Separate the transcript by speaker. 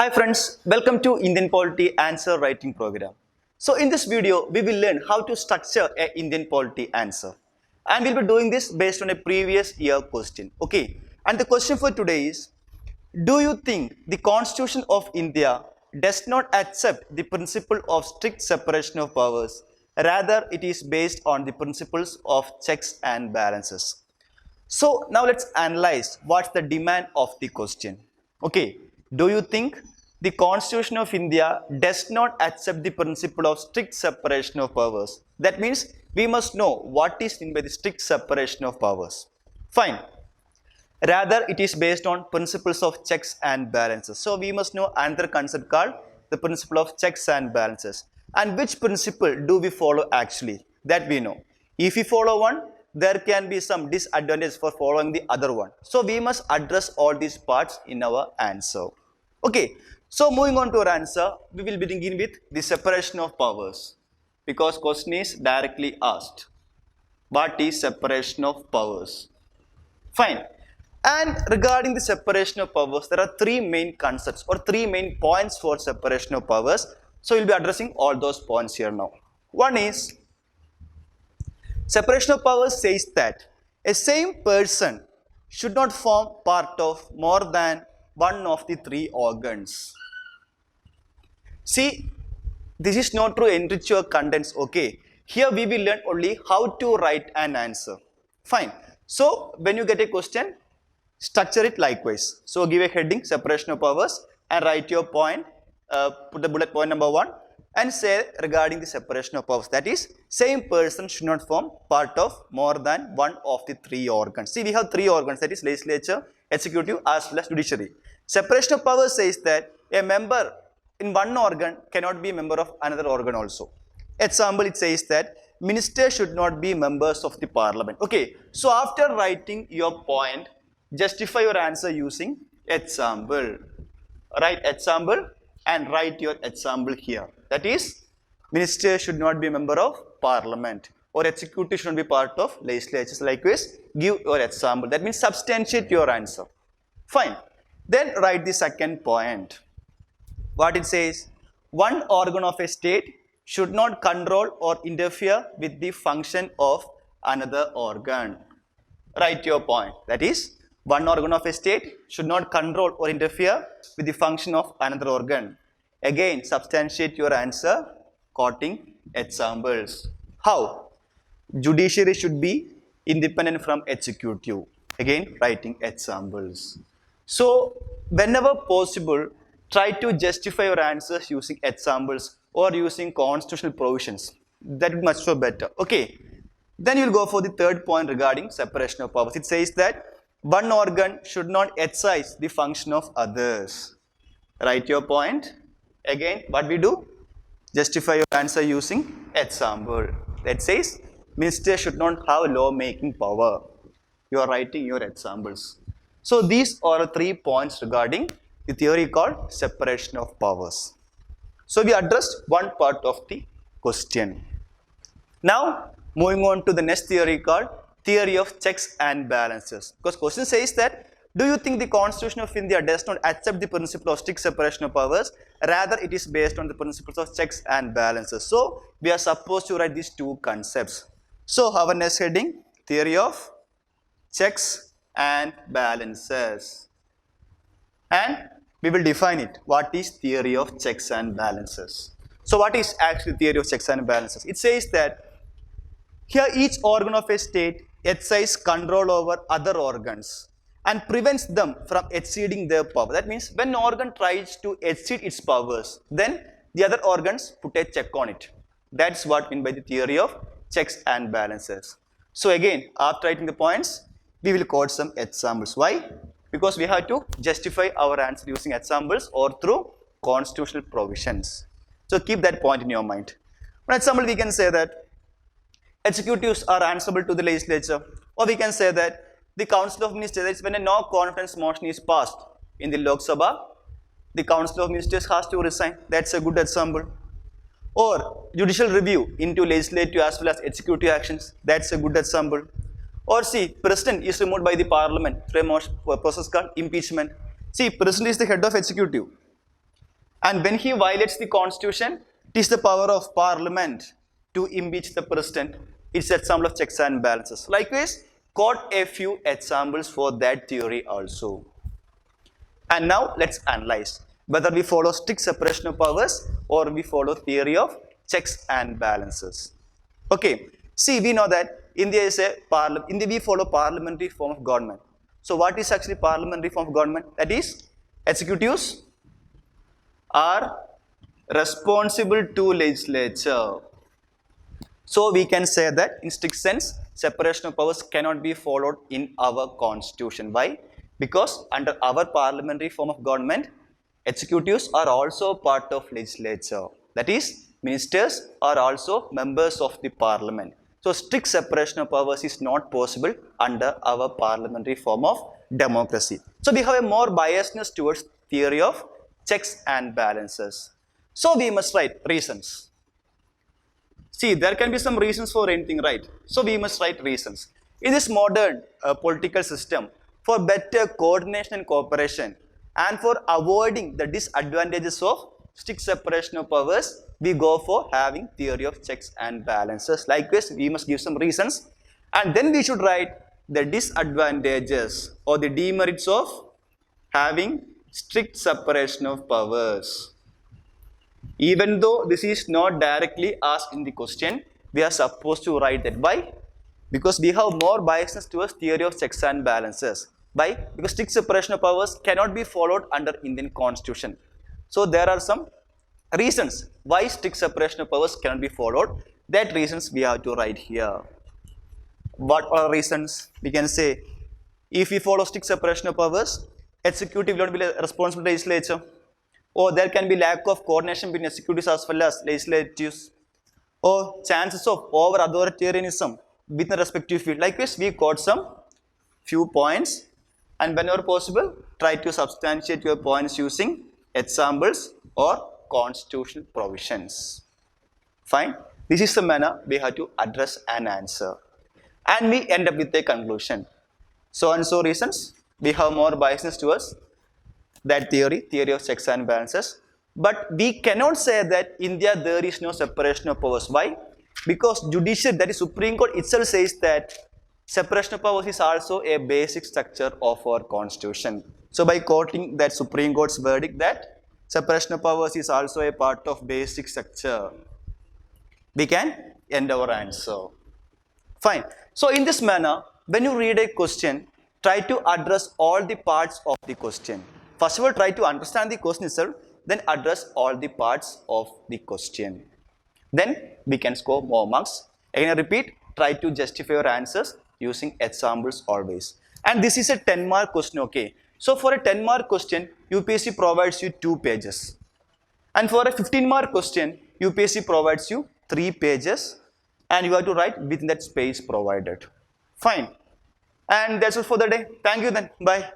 Speaker 1: Hi friends, welcome to Indian Polity Answer Writing Program. So in this video, we will learn how to structure a Indian Polity answer. And we'll be doing this based on a previous year question. Okay, and the question for today is, do you think the Constitution of India does not accept the principle of strict separation of powers? Rather, it is based on the principles of checks and balances. So now let's analyze what's the demand of the question. Okay, do you think the Constitution of India does not accept the principle of strict separation of powers? That means we must know what is meant by the strict separation of powers. Fine. Rather, it is based on principles of checks and balances. So we must know another concept called the principle of checks and balances. And which principle do we follow actually? That we know. If we follow one, there can be some disadvantage for following the other one. So we must address all these parts in our answer. Okay, so moving on to our answer, we will begin with the separation of powers. Because question is directly asked. What is separation of powers? Fine. And regarding the separation of powers, there are three main concepts or three main points for separation of powers. So we'll be addressing all those points here now. One is, separation of powers says that a same person should not form part of more than one of the three organs. See, this is not to enrich your contents, okay? Here we will learn only how to write an answer. Fine. So, when you get a question, structure it likewise. So, give a heading, separation of powers, and write your point, put the bullet point number 1, and say regarding the separation of powers. That is, same person should not form part of more than one of the three organs. See, we have three organs, that is legislature, executive, as well as judiciary. Separation of powers says that a member in one organ cannot be a member of another organ also. Example, it says that ministers should not be members of the parliament. Okay, so after writing your point, justify your answer using example. Write example and write your example here. That is, minister should not be a member of parliament or executive should not be part of legislature. Likewise, give your example. That means substantiate your answer. Fine. Then write the second point. What it says, one organ of a state should not control or interfere with the function of another organ. Write your point. That is, one organ of a state should not control or interfere with the function of another organ. Again, substantiate your answer, quoting examples. How? Judiciary should be independent from executive. Again, writing examples. So, whenever possible, try to justify your answers using examples or using constitutional provisions. That would be much better. Okay. Then you will go for the third point regarding separation of powers. It says that one organ should not exercise the function of others. Write your point. Again, what we do? Justify your answer using example. That says, minister should not have law-making power. You are writing your examples. So these are three points regarding the theory called separation of powers. So we addressed one part of the question. Now, moving on to the next theory called theory of checks and balances. Because question says that, do you think the Constitution of India does not accept the principle of strict separation of powers? Rather, it is based on the principles of checks and balances. So, we are supposed to write these two concepts. So, our next heading, theory of checks and balances. And we will define it. What is theory of checks and balances? So, what is actually theory of checks and balances? It says that here each organ of a state exercises control over other organs and prevents them from exceeding their power. That means when an organ tries to exceed its powers, then the other organs put a check on it. That's what meant by the theory of checks and balances. So again, after writing the points, we will quote some examples. Why? Because we have to justify our answer using examples or through constitutional provisions. So keep that point in your mind. For example, we can say that executives are answerable to the legislature, or we can say that the Council of Ministers, that is when a no confidence motion is passed in the Lok Sabha, the Council of Ministers has to resign. That's a good example. Or judicial review into legislative as well as executive actions. That's a good example. Or see, President is removed by the Parliament through a process called impeachment. See, President is the head of executive. And when he violates the constitution, it is the power of parliament to impeach the president. It's an example of checks and balances. Likewise, quote a few examples for that theory also. And now let's analyze whether we follow strict separation of powers or we follow theory of checks and balances. Okay, see, we know that India is a India we follow parliamentary form of government. So what is actually parliamentary form of government? That is, executives are responsible to legislature. So we can say that in strict sense, separation of powers cannot be followed in our constitution. Why? Because under our parliamentary form of government, executives are also part of legislature. That is, ministers are also members of the parliament. So strict separation of powers is not possible under our parliamentary form of democracy. So we have a more biasness towards theory of checks and balances. So we must write reasons. See, there can be some reasons for anything, right? So we must write reasons. In this modern political system, for better coordination and cooperation, and for avoiding the disadvantages of strict separation of powers, we go for having theory of checks and balances. Likewise, we must give some reasons, and then we should write the disadvantages or the demerits of having strict separation of powers. Even though this is not directly asked in the question, we are supposed to write that. Why? Because we have more biasness towards theory of checks and balances. Why? Because strict separation of powers cannot be followed under Indian constitution. So there are some reasons why strict separation of powers cannot be followed. That reasons we have to write here. What are reasons? We can say, if we follow strict separation of powers, executive will not be responsible to legislature. Or there can be lack of coordination between executives as well as legislatives, or chances of over authoritarianism within the respective field. Likewise, we got some few points, and whenever possible, try to substantiate your points using examples or constitutional provisions. Fine. This is the manner we have to address and answer. And we end up with a conclusion. So and so reasons, we have more biasness towards that theory of checks and balances. But we cannot say that India there is no separation of powers. Why? Because judiciary, that is Supreme Court itself says that separation of powers is also a basic structure of our constitution. So by quoting that Supreme Court's verdict that separation of powers is also a part of basic structure, we can end our answer. Fine. So in this manner, when you read a question, try to address all the parts of the question. First of all, try to understand the question itself, then address all the parts of the question. Then we can score more marks. Again, I repeat, try to justify your answers using examples always. And this is a 10-mark question, okay? So for a 10-mark question, UPSC provides you 2 pages. And for a 15-mark question, UPSC provides you 3 pages. And you have to write within that space provided. Fine. And that's all for the day. Thank you then. Bye.